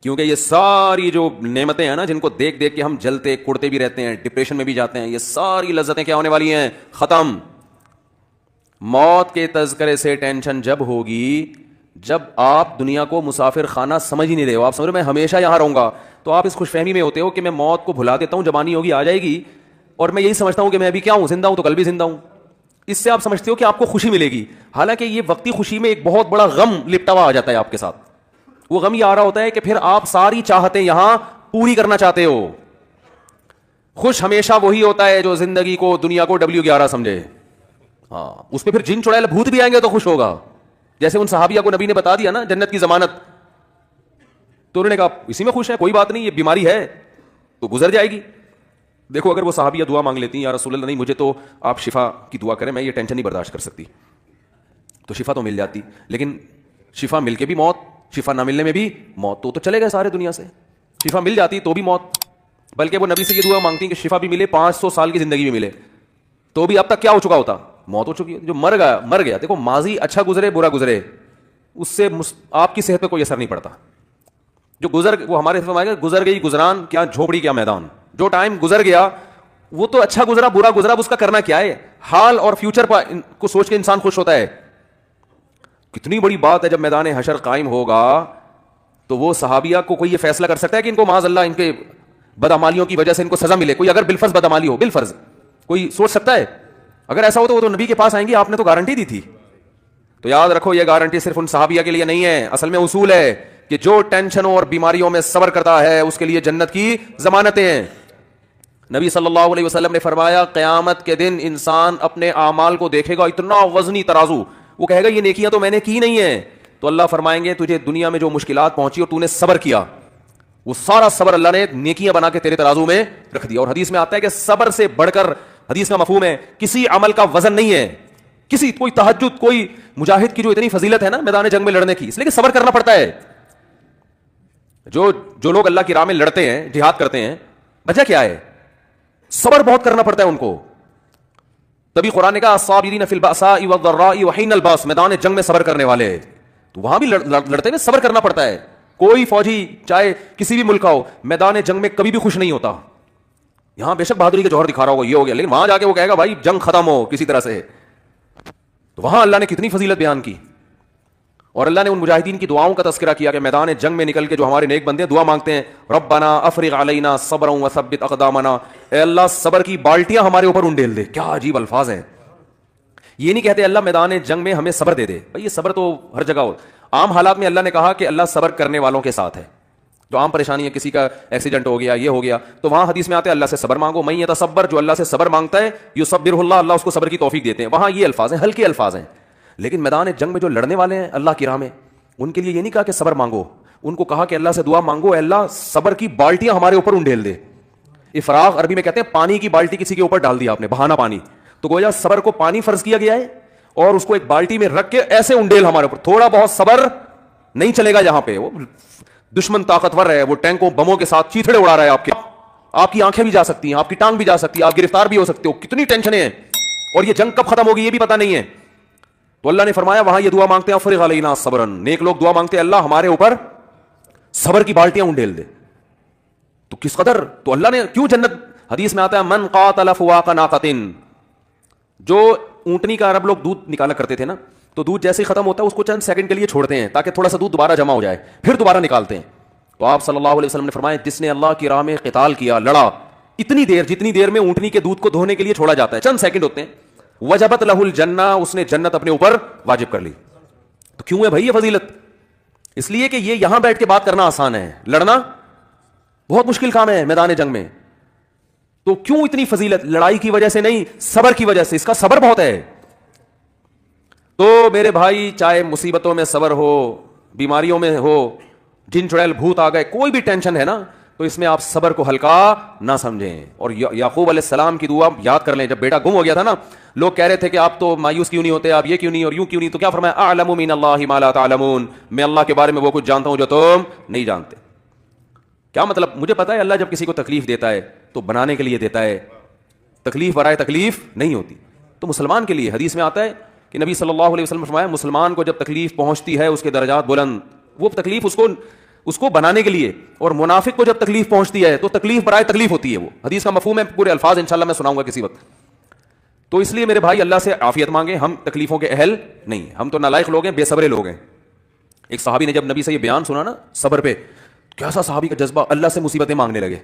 کیونکہ یہ ساری جو نعمتیں ہیں نا جن کو دیکھ دیکھ کے ہم جلتے کوڑتے بھی رہتے ہیں, ڈپریشن میں بھی جاتے ہیں, یہ ساری لذتیں کیا ہونے والی ہیں؟ ختم. موت کے تذکرے سے ٹینشن جب ہوگی جب آپ دنیا کو مسافر خانہ سمجھ ہی نہیں رہے ہو. آپ سمجھ رہے میں ہمیشہ یہاں رہوں گا, تو آپ اس خوش فہمی میں ہوتے ہو کہ میں موت کو بھلا دیتا ہوں, جوانی ہوگی آ جائے گی, اور میں یہی سمجھتا ہوں کہ میں ابھی کیا ہوں, زندہ ہوں تو کل بھی زندہ ہوں. اس سے آپ سمجھتے ہو کہ آپ کو خوشی ملے گی, حالانکہ یہ وقتی خوشی میں ایک بہت بڑا غم لپٹا ہوا آ جاتا ہے آپ کے ساتھ. وہ غم یہ آ رہا ہوتا ہے کہ پھر آپ ساری چاہتیں یہاں پوری کرنا چاہتے ہو. خوش ہمیشہ وہی ہوتا ہے جو زندگی کو دنیا کو W11 سمجھے. ہاں, اس پہ پھر جن چڑیل بھوت بھی آئیں گے تو خوش ہوگا. جیسے ان صحابیہ کو نبی نے بتا دیا نا جنت کی ضمانت, تو انہوں نے کہا اسی میں خوش ہے, کوئی بات نہیں, یہ بیماری ہے تو گزر جائے گی. دیکھو اگر وہ صحابیہ دعا مانگ لیتی ہیں, یا رسول اللہ نہیں مجھے تو آپ شفا کی دعا کریں, میں یہ ٹینشن نہیں برداشت کر سکتی, تو شفا تو مل جاتی. لیکن شفا مل کے بھی موت, شفا نہ ملنے میں بھی موت, تو چلے گئے سارے دنیا سے. شفا مل جاتی تو بھی موت, بلکہ وہ نبی سے یہ دعا مانگتی کہ شفا بھی ملے, 500 سال کی زندگی بھی ملے, تو بھی اب تک کیا ہو چکا ہوتا؟ موت ہو چکی ہے. جو مر گیا. دیکھو ماضی اچھا گزرے برا گزرے, اس سے آپ کی صحت پہ کوئی اثر نہیں پڑتا. جو وہ ہمارے گزر گئی گزران, کیا جھوپڑی کیا میدان. جو ٹائم گزر گیا وہ تو اچھا گزرا برا گزرا, اب اس کا کرنا کیا ہے؟ حال اور فیوچر کو سوچ کے انسان خوش ہوتا ہے. کتنی بڑی بات ہے جب میدان حشر قائم ہوگا تو وہ صحابیہ کو کوئی یہ فیصلہ کر سکتا ہے کہ ان کو معاذ اللہ ان کے بدعمالیوں کی وجہ سے ان کو سزا ملے؟ کوئی اگر بالفرض بدعمالی ہو, بالفرض کوئی سوچ سکتا ہے؟ اگر ایسا ہو تو وہ تو نبی کے پاس آئیں گے, آپ نے تو گارنٹی دی تھی. تو یاد رکھو یہ گارنٹی صرف ان صحابیہ کے لیے نہیں ہے, اصل میں اصول ہے کہ جو ٹینشنوں اور بیماریوں میں صبر کرتا ہے اس کے لیے جنت کی ضمانتیں ہیں. نبی صلی اللہ علیہ وسلم نے فرمایا قیامت کے دن انسان اپنے اعمال کو دیکھے گا, اتنا وزنی ترازو, وہ کہے گا یہ نیکیاں تو میں نے کی نہیں ہیں. تو اللہ فرمائیں گے تجھے دنیا میں جو مشکلات پہنچی اور تو نے صبر کیا, وہ سارا صبر اللہ نے نیکیاں بنا کے تیرے ترازو میں رکھ دیا. اور حدیث میں آتا ہے کہ صبر سے بڑھ کر, حدیث کا مفہوم ہے, کسی عمل کا وزن نہیں ہے. کوئی تہجد, کوئی مجاہد کی جو اتنی فضیلت ہے نا میدان جنگ میں لڑنے کی, اس لیے کہ صبر کرنا پڑتا ہے. جو لوگ اللہ کی راہ میں لڑتے ہیں, جہاد کرتے ہیں, وجہ کیا ہے؟ صبر بہت کرنا پڑتا ہے ان کو. تبھی قرآن نے کہا الصابرین فی البأساء والضراء وحین الباس, میدان جنگ میں صبر کرنے والے. تو وہاں بھی لڑتے ہوئے صبر کرنا پڑتا ہے. کوئی فوجی چاہے کسی بھی ملک کا ہو, میدان جنگ میں کبھی بھی خوش نہیں ہوتا. یہاں بے شک بہادری کے جوہر دکھا رہا ہوگا, یہ ہو گیا, لیکن وہاں جا کے وہ کہے گا بھائی جنگ ختم ہو کسی طرح سے. تو وہاں اللہ نے کتنی فضیلت بیان کی, اور اللہ نے ان مجاہدین کی دعاؤں کا تذکرہ کیا کہ میدان جنگ میں نکل کے جو ہمارے نیک بندے دعا مانگتے ہیں, ربنا افرغ علینا صبرا وثبت اقدامنا, اے اللہ صبر کی بالٹیاں ہمارے اوپر انڈیل دے. کیا عجیب الفاظ ہیں. یہ نہیں کہتے اللہ میدان جنگ میں ہمیں صبر دے دے, بھائی یہ صبر تو ہر جگہ ہو. عام حالات میں اللہ نے کہا کہ اللہ صبر کرنے والوں کے ساتھ ہے. جو عام پریشانی ہے, کسی کا ایکسیڈنٹ ہو گیا, یہ ہو گیا, تو وہاں حدیث میں آتے ہیں اللہ سے صبر مانگو. من یتصبر, جو اللہ سے صبر مانگتا ہے, یصبرہ اللہ, اللہ اس کو صبر کی توفیق دیتے ہیں. وہاں یہ الفاظ ہیں, ہلکے الفاظ ہیں. لیکن میدان جنگ میں جو لڑنے والے ہیں اللہ کی راہ میں, ان کے لیے یہ نہیں کہا کہ صبر مانگو, ان کو کہا کہ اللہ سے دعا مانگو, اے اللہ صبر کی بالٹیاں ہمارے اوپر انڈیل دے. افراغ عربی میں کہتے ہیں پانی کی بالٹی کسی کے اوپر ڈال دیا آپ نے, بہانا پانی. تو گویا صبر کو پانی فرض کیا گیا ہے, اور اس کو ایک بالٹی میں رکھ کے ایسے انڈیل ہمارے اوپر. تھوڑا بہت صبر نہیں چلے گا جہاں پہ وہ دشمن طاقتور ہے, وہ ٹینکوں بموں کے ساتھ چیتھڑے اڑا رہا ہے, آپ کی آنکھیں بھی جا سکتی ہیں, آپ کی ٹانگ بھی جا سکتی ہے, آپ گرفتار بھی ہو سکتے ہو. کتنی ٹینشنیں ہیں, اور یہ جنگ کب ختم ہوگی یہ بھی پتہ نہیں ہے. تو اللہ نے فرمایا وہاں یہ دعا مانگتے ہیں افرغ علینا صبرا, نیک لوگ دعا مانگتے ہیں اللہ ہمارے اوپر صبر کی بالٹیاں انڈیل دے. تو کس قدر, تو اللہ نے کیوں جنت, حدیث میں آتا ہے من قاتل فواق ناقۃ, جو اونٹنی کا عرب لوگ دودھ نکالا کرتے تھے نا, تو دودھ جیسے ہی ختم ہوتا ہے اس کو چند سیکنڈ کے لیے چھوڑتے ہیں تاکہ تھوڑا سا دودھ دوبارہ جمع ہو جائے, پھر دوبارہ نکالتے ہیں. تو آپ صلی اللہ علیہ وسلم نے فرمایا جس نے اللہ کی راہ میں قتال کیا, لڑا, اتنی دیر جتنی دیر میں اونٹنی کے دودھ کو دھونے کے لیے چھوڑا جاتا ہے, چند سیکنڈ ہوتے ہیں, وجبت لہ الجنہ, اس نے جنت اپنے اوپر واجب کر لی. تو کیوں ہے بھائی یہ فضیلت؟ اس لیے کہ یہ یہاں بیٹھ کے بات کرنا آسان ہے, لڑنا بہت مشکل کام ہے میدان جنگ میں. تو کیوں اتنی فضیلت؟ لڑائی کی وجہ سے نہیں, صبر کی وجہ سے. اس کا صبر بہت ہے. تو میرے بھائی چاہے مصیبتوں میں صبر ہو, بیماریوں میں ہو, جن چڑیل بھوت آ گئے, کوئی بھی ٹینشن ہے نا, تو اس میں آپ صبر کو ہلکا نہ سمجھیں. اور یعقوب علیہ السلام کی دعا یاد کر لیں, جب بیٹا گم ہو گیا تھا نا, لوگ کہہ رہے تھے کہ آپ تو مایوس کیوں نہیں ہوتے, آپ یہ کیوں نہیں اور یوں کیوں نہیں, تو کیا فرمایا اعلم من اللہ ما لا تعلمون, میں اللہ کے بارے میں وہ کچھ جانتا ہوں جو تم نہیں جانتے. کیا مطلب؟ مجھے پتا ہے اللہ جب کسی کو تکلیف دیتا ہے تو بنانے کے لیے دیتا ہے, تکلیف برائے تکلیف نہیں ہوتی. تو مسلمان کے لیے حدیث میں آتا ہے کہ نبی صلی اللہ علیہ وسلم فرمایا مسلمان کو جب تکلیف پہنچتی ہے اس کے درجات بلند, وہ تکلیف اس کو اس کو بنانے کے لیے. اور منافق کو جب تکلیف پہنچتی ہے تو تکلیف برائے تکلیف ہوتی ہے. وہ حدیث کا مفہوم ہے, پورے الفاظ انشاءاللہ میں سناؤں گا کسی وقت. تو اس لیے میرے بھائی اللہ سے عافیت مانگیں, ہم تکلیفوں کے اہل نہیں, ہم تو نالائق لوگ ہیں, بے صبرے لوگ ہیں. ایک صحابی نے جب نبی سے یہ بیان سنا نا صبر پہ, کیسا صحابی کا جذبہ, اللہ سے مصیبتیں مانگنے لگے,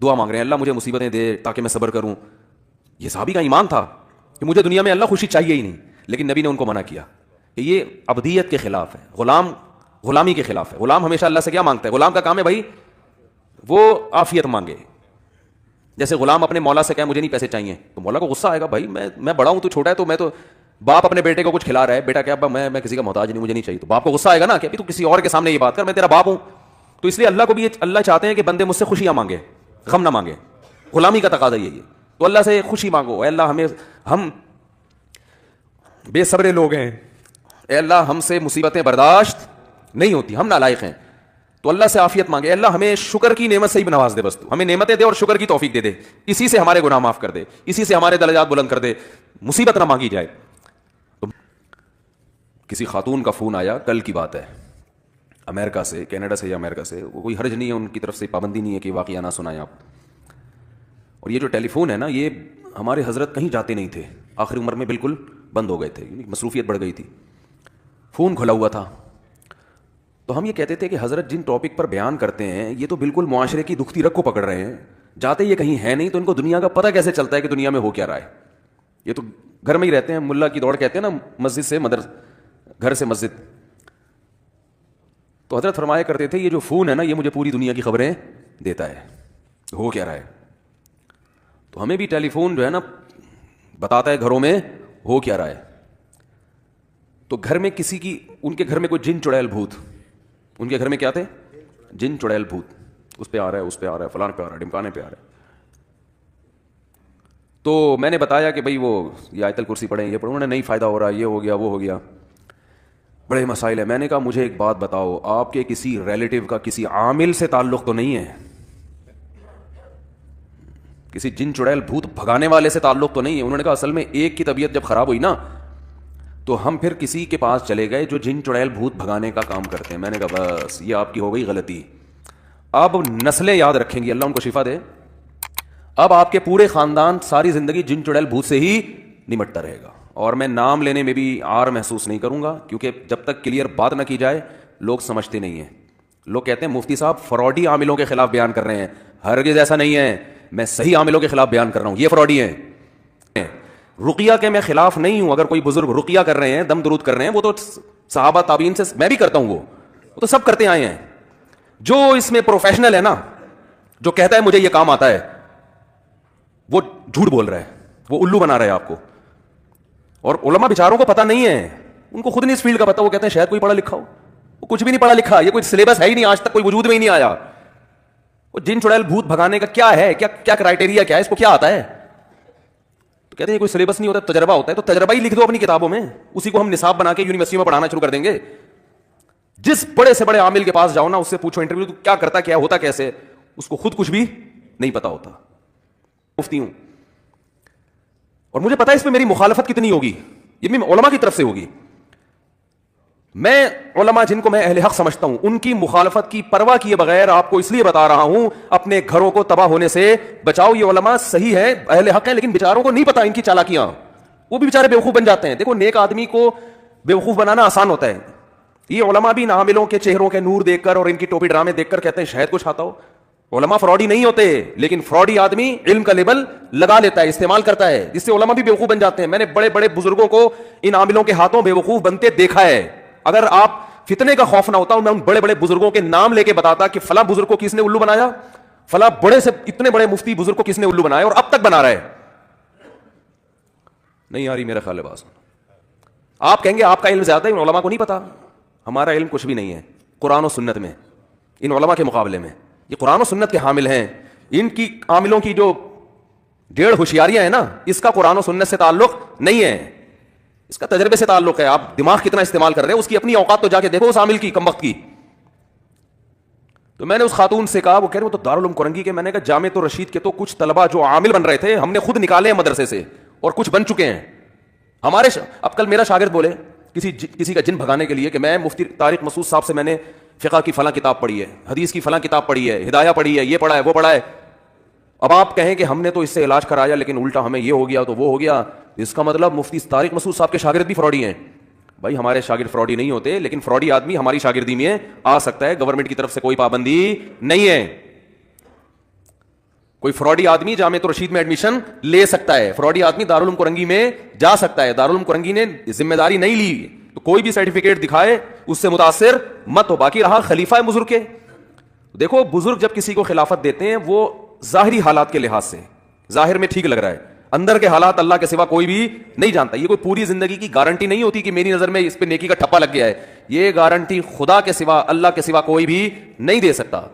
دعا مانگ رہے ہیں اللہ مجھے مصیبتیں دے تاکہ میں صبر کروں. یہ صحابی کا ایمان تھا کہ مجھے دنیا میں اللہ خوشی چاہیے ہی نہیں, لیکن نبی نے ان کو منع کیا کہ یہ عبدیت کے خلاف ہے, غلامی کے خلاف ہے. غلام ہمیشہ اللہ سے کیا مانگتا ہے؟ غلام کا کام ہے بھائی وہ عافیت مانگے. جیسے غلام اپنے مولا سے کہے مجھے نہیں پیسے چاہیے, تو مولا کو غصہ آئے گا, بھائی میں بڑا ہوں تو چھوٹا ہے, تو میں تو باپ اپنے بیٹے کو کچھ کھلا رہا ہے, بیٹا کیا ابا میں کسی کا محتاج نہیں, مجھے نہیں چاہیے, تو باپ کو غصہ آئے گا نا کہ تو کسی اور کے سامنے یہ بات کر, میں تیرا باپ ہوں. تو اس لیے اللہ کو بھی اللہ چاہتے ہیں کہ بندے مجھ سے خوشیاں مانگے, غم نہ مانگے. غلامی کا تقاضا یہی ہے. تو اللہ سے خوشی مانگو, اے اللہ ہم بے صبرے لوگ ہیں, اے اللہ ہم سے مصیبتیں برداشت نہیں ہوتی, ہم نالائق ہیں. تو اللہ سے عافیت مانگے, اے اللہ ہمیں شکر کی نعمت سے ہی نواز دے, بس تو ہمیں نعمتیں دے اور شکر کی توفیق دے دے, اسی سے ہمارے گناہ معاف کر دے, اسی سے ہمارے درجات بلند کر دے, مصیبت نہ مانگی جائے. تو کسی خاتون کا فون آیا, کل کی بات ہے, امریکہ سے, کینیڈا سے یا امریکہ سے, کوئی حرج نہیں ہے, ان کی طرف سے پابندی نہیں ہے کہ واقعہ نہ سنائیں آپ. اور یہ جو ٹیلی فون ہے نا, یہ ہمارے حضرت کہیں جاتے نہیں تھے, آخری عمر میں بالکل بند ہو گئے تھے, مصروفیت بڑھ گئی تھی, فون کھلا ہوا تھا. تو ہم یہ کہتے تھے کہ حضرت جن ٹاپک پر بیان کرتے ہیں یہ تو بالکل معاشرے کی دکھتی رگ کو پکڑ رہے ہیں, جاتے یہ کہیں ہے نہیں, تو ان کو دنیا کا پتہ کیسے چلتا ہے کہ دنیا میں ہو کیا رہا ہے؟ یہ تو گھر میں ہی رہتے ہیں, ملا کی دوڑ کہتے ہیں نا, مسجد سے گھر سے مسجد. تو حضرت فرمایا کرتے تھے یہ جو فون ہے نا یہ مجھے پوری دنیا کی خبریں دیتا ہے, ہو کیا رہا ہے. تو ہمیں بھی ٹیلی فون جو ہے نا بتاتا ہے گھروں میں ہو کیا رہا ہے. تو گھر میں کسی کی, ان کے گھر میں کوئی جن چڑیل بھوت, ان کے گھر میں کیا تھے؟ جن چڑیل بھوت, اس پہ آ رہا ہے, اس پہ آ رہا ہے, فلاں پہ آ رہا ہے, ڈمکانے پہ آ رہا ہے. تو میں نے بتایا کہ بھائی وہ یہ آیت الکرسی پڑھیں, یہ پڑھیں, انہوں نے نہیں فائدہ ہو رہا, یہ ہو گیا, وہ ہو گیا, بڑے مسائل ہیں. میں نے کہا مجھے ایک بات بتاؤ, آپ کے کسی ریلیٹیو کا کسی عامل سے تعلق تو نہیں ہے, کسی جن چڑیل بھوت بھگانے والے سے تعلق تو نہیں ہے؟ انہوں نے کہا اصل میں ایک کی طبیعت جب خراب ہوئی نا تو ہم پھر کسی کے پاس چلے گئے جو جن چڑیل بھوت بھگانے کا کام کرتے ہیں. میں نے کہا بس یہ آپ کی ہو گئی غلطی, اب نسلیں یاد رکھیں گی, اللہ ان کو شفا دے, اب آپ کے پورے خاندان ساری زندگی جن چڑیل بھوت سے ہی نمٹتا رہے گا. اور میں نام لینے میں بھی آر محسوس نہیں کروں گا, کیونکہ جب تک کلیئر بات نہ کی جائے لوگ سمجھتے نہیں ہیں. لوگ کہتے ہیں مفتی صاحب فراڈی عاملوں کے خلاف بیان کر رہے ہیں, ہرگز ایسا نہیں ہے, میں صحیح عاملوں کے خلاف بیان کر رہا ہوں, یہ فراڈی ہیں. رقیہ کے میں خلاف نہیں ہوں, اگر کوئی بزرگ رقیہ کر رہے ہیں, دم درود کر رہے ہیں, وہ تو صحابہ تابعین سے میں بھی کرتا ہوں, وہ تو سب کرتے آئے ہیں. جو اس میں پروفیشنل ہے نا, جو کہتا ہے مجھے یہ کام آتا ہے, وہ جھوٹ بول رہا ہے, وہ الو بنا رہا ہے آپ کو. اور علماء بیچاروں کو پتہ نہیں ہے, ان کو خود نہیں اس فیلڈ کا پتہ, وہ کہتے ہیں شاید کوئی پڑھا لکھا ہو, وہ کچھ بھی نہیں پڑھا لکھا, یہ کوئی سلیبس ہے ہی نہیں, آج تک کوئی وجود میں ہی نہیں آیا. وہ جن چڑیل بھوت بھگانے کا کیا ہے, کیا کرائٹیریا کیا ہے, اس کو کیا آتا ہے؟ تو کہتے ہیں کوئی سلیبس نہیں ہوتا, تجربہ ہوتا ہے, تو تجربہ ہی لکھ دو اپنی کتابوں میں, اسی کو ہم نصاب بنا کے یونیورسٹی میں پڑھانا شروع کر دیں گے. جس بڑے سے بڑے عامل کے پاس جاؤ نا, اس سے پوچھو انٹرویو تو کیا کرتا, کیا ہوتا کیسے, اس کو خود کچھ بھی نہیں پتا ہوتا. مفتی ہوں اور مجھے پتا ہے اس میں میری مخالفت کتنی ہوگی, یہ بھی علماء کی طرف سے ہوگی. میں علماء جن کو میں اہل حق سمجھتا ہوں ان کی مخالفت کی پرواہ کیے بغیر آپ کو اس لیے بتا رہا ہوں, اپنے گھروں کو تباہ ہونے سے بچاؤ. یہ علماء صحیح ہے, اہل حق ہیں, لیکن بیچاروں کو نہیں پتا ان کی چالاکیاں, وہ بھی بیچارے بیوقوف بن جاتے ہیں. دیکھو نیک آدمی کو بیوقوف بنانا آسان ہوتا ہے. یہ علماء بھی عاملوں کے چہروں کے نور دیکھ کر اور ان کی ٹوپی ڈرامے دیکھ کر کہتے ہیں شاید کچھ آتا ہو. علماء فراڈی نہیں ہوتے, لیکن فراڈی آدمی علم کا لیبل لگا لیتا ہے, استعمال کرتا ہے, جس سے علماء بھی بیوقوف بن جاتے ہیں. میں نے بڑے بڑے بزرگوں کو ان عاملوں کے ہاتھوں بیوقوف بنتے دیکھا ہے. اگر آپ فتنے کا خوف نہ ہوتا, میں ان بڑے بڑے بزرگوں کے نام لے کے بتاتا کہ فلاں بزرگ کو کس نے الو بنایا, فلاں بڑے سے اتنے بڑے مفتی بزرگ کو کس نے الو بنایا اور اب تک بنا رہا ہے. نہیں آ رہی میرا خیال ہے بات. آپ کہیں گے آپ کا علم زیادہ ہے, ان علماء کو نہیں پتا. ہمارا علم کچھ بھی نہیں ہے قرآن و سنت میں, ان علماء کے مقابلے میں. یہ قرآن و سنت کے حامل ہیں, ان کی عاملوں کی جو ڈیڑھ ہوشیاریاں ہیں نا, اس کا قرآن و سنت سے تعلق نہیں ہے, اس کا تجربے سے تعلق ہے. آپ دماغ کتنا استعمال کر رہے ہیں, اس کی اپنی اوقات تو جا کے دیکھو اس عامل کی, کم وقت کی. تو میں نے اس خاتون سے کہا, وہ کہہ رہے وہ تو دارالعلوم کرنگی کے, میں نے کہا جامع رشید کے تو کچھ طلبہ جو عامل بن رہے تھے ہم نے خود نکالے ہیں مدرسے سے, اور کچھ بن چکے ہیں ہمارے. اب کل میرا شاگرد بولے کسی کا جن بھگانے کے لیے کہ میں مفتی طارق مسعود صاحب سے میں نے فقہ کی فلاں کتاب پڑھی ہے, حدیث کی فلاں کتاب پڑھی ہے, ہدایہ پڑھی ہے, یہ پڑھا ہے, وہ پڑھا ہے. اب آپ کہیں کہ ہم نے تو اس سے علاج کرایا لیکن الٹا ہمیں یہ ہو گیا تو وہ ہو گیا, اس کا مطلب مفتی طارق مسعود صاحب کے شاگرد بھی فراڈی ہیں. بھائی ہمارے شاگرد فراڈی نہیں ہوتے, لیکن فراڈی آدمی ہماری شاگردی میں آ سکتا ہے, گورنمنٹ کی طرف سے کوئی پابندی نہیں ہے. کوئی فراڈی آدمی جامعہ رشید میں ایڈمیشن لے سکتا ہے, فراڈی آدمی دارالعلوم کرنگی میں جا سکتا ہے. دارالعلوم کرنگی نے ذمہ داری نہیں لی تو کوئی بھی سرٹیفکیٹ دکھائے اس سے متاثر مت ہو. باقی رہا خلیفہ بزرگ کے, دیکھو بزرگ جب کسی کو خلافت دیتے ہیں وہ ظاہری حالات کے لحاظ سے ظاہر میں ٹھیک لگ رہا ہے, اندر کے حالات اللہ کے سوا کوئی بھی نہیں جانتا. یہ کوئی پوری زندگی کی گارنٹی نہیں ہوتی کہ میری نظر میں اس پہ نیکی کا ٹھپا لگ گیا ہے, یہ گارنٹی خدا کے سوا اللہ کے سوا کوئی بھی نہیں دے سکتا.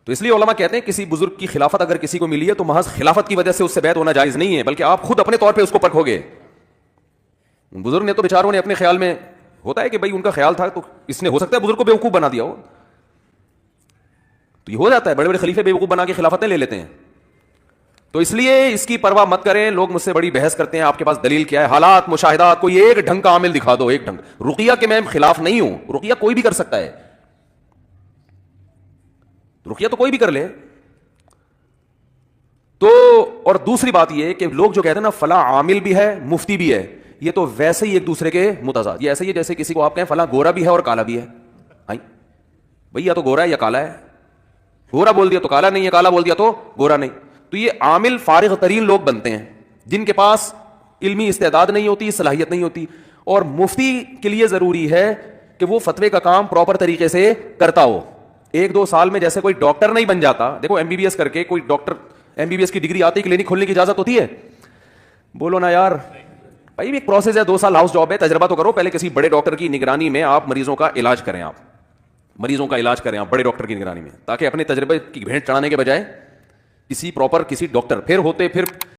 تو اس لیے علماء کہتے ہیں کسی بزرگ کی خلافت اگر کسی کو ملی ہے تو محض خلافت کی وجہ سے اس سے بیعت ہونا جائز نہیں ہے, بلکہ آپ خود اپنے طور پہ اس کو پرکھو گے. بزرگ نے تو بیچاروں نے اپنے خیال میں, ہوتا ہے کہ بھائی ان کا خیال تھا تو اس نے ہو سکتا ہے بزرگ کو بیوقوف بنا دیا ہو, تو یہ ہو جاتا ہے, بڑے بڑے خلیفے بیوقوف بنا کے خلافتیں لے لیتے ہیں. تو اس لیے اس کی پرواہ مت کریں. لوگ مجھ سے بڑی بحث کرتے ہیں آپ کے پاس دلیل کیا ہے, حالات مشاہدات, کوئی ایک ڈھنگ کا عامل دکھا دو, ایک ڈھنگ. رقیہ کے میں خلاف نہیں ہوں, رقیہ کوئی بھی کر سکتا ہے, رقیہ تو کوئی بھی کر لے. تو اور دوسری بات یہ کہ لوگ جو کہتے ہیں نا فلاں عامل بھی ہے مفتی بھی ہے, یہ تو ویسے ہی ایک دوسرے کے متضاد. یہ ایسے ہی جیسے کسی کو آپ کہیں فلاں گورا بھی ہے اور کالا بھی ہے. بھئی یا تو گورا ہے یا کالا ہے, گورا بول دیا تو کالا نہیں ہے, کالا بول دیا تو گورا نہیں. تو یہ عامل فارغ ترین لوگ بنتے ہیں جن کے پاس علمی استعداد نہیں ہوتی, صلاحیت نہیں ہوتی. اور مفتی کے لیے ضروری ہے کہ وہ فتوے کا کام پراپر طریقے سے کرتا ہو. ایک دو سال میں جیسے کوئی ڈاکٹر نہیں بن جاتا, دیکھو ایم بی بی ایس کر کے کوئی doctor M B B S کی ڈگری آتی کلینک کھولنے کی اجازت ہوتی ہے؟ بولو نا یار. بھائی ایک پروسیس ہے, 2 سال ہاؤس جاب ہے, تجربہ تو کرو. پہلے کسی بڑے ڈاکٹر کی نگرانی میں آپ مریضوں کا علاج کریں, آپ مریضوں کا علاج کریں آپ بڑے ڈاکٹر کی نگرانی میں, تاکہ اپنے تجربے کی بھینٹ چڑھانے کے بجائے کسی پراپر کسی ڈاکٹر پھر ہوتے پھر